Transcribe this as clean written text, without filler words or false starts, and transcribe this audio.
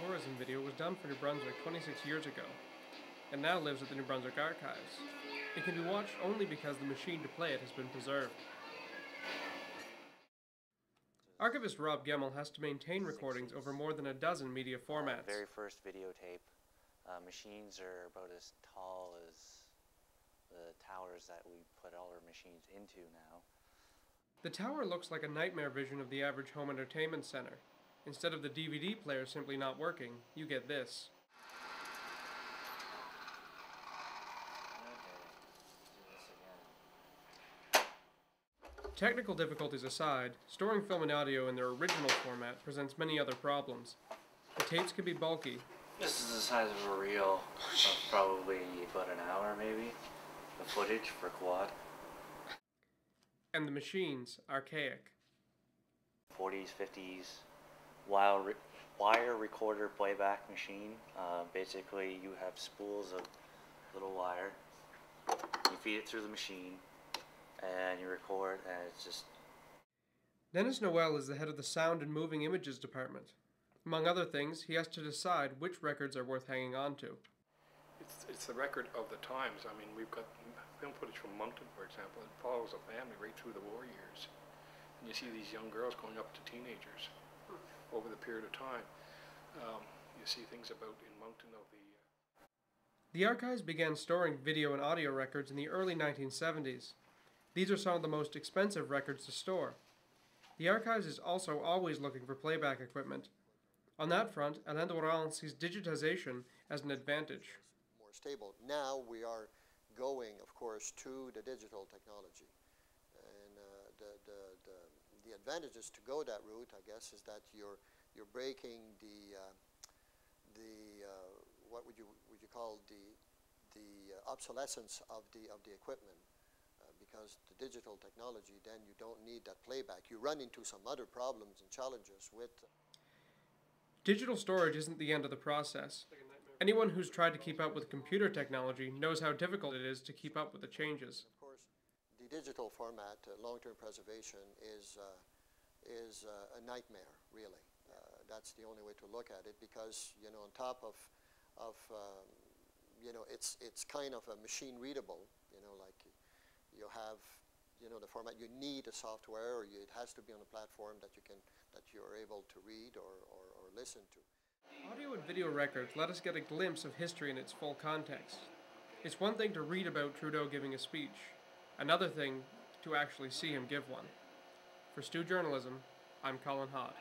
tourism video was done for New Brunswick 26 years ago, and now lives at the New Brunswick Archives. It can be watched only because the machine to play it has been preserved. Archivist Rob Gemmell has to maintain recordings over more than a dozen media formats. Very first videotape. Machines are about as tall as the towers that we put all our machines into now. The tower looks like a nightmare vision of the average home entertainment center. Instead of the DVD player simply not working, you get this. Technical difficulties aside, storing film and audio in their original format presents many other problems. The tapes can be bulky. This is the size of a reel of probably about an hour maybe, the footage for quad. And the machines, archaic. 40s, 50s, wire recorder playback machine. Basically you have spools of little wire, you feed it through the machine, and you record, and it's just... Dennis Noel is the head of the Sound and Moving Images department. Among other things, he has to decide which records are worth hanging on to. It's the record of the times. I mean, we've got film footage from Moncton, for example. It follows a family right through the war years. And you see these young girls going up to teenagers over the period of time. You see things about in Moncton of the... The archives began storing video and audio records in the early 1970s. These are some of the most expensive records to store. The archives is also always looking for playback equipment. On that front, Alain Doran sees digitization as an advantage. More stable. Now we are going, of course, to the digital technology. And the advantages to go that route, I guess, is that you're breaking the what would you call the obsolescence of the equipment. Because the digital technology, then you don't need that playback. You run into some other problems and challenges with... Digital storage isn't the end of the process. Anyone who's tried to keep up with computer technology knows how difficult it is to keep up with the changes. Of course, the digital format, long-term preservation, is a nightmare, really. That's the only way to look at it, because, you know, on top of you know, it's kind of a machine readable, you know, like you have, you know, the format. You need a software, or it has to be on a platform that you're able to read or listen to. Audio and video records let us get a glimpse of history in its full context. It's one thing to read about Trudeau giving a speech, another thing to actually see him give one. For Stu Journalism, I'm Colin Hodd.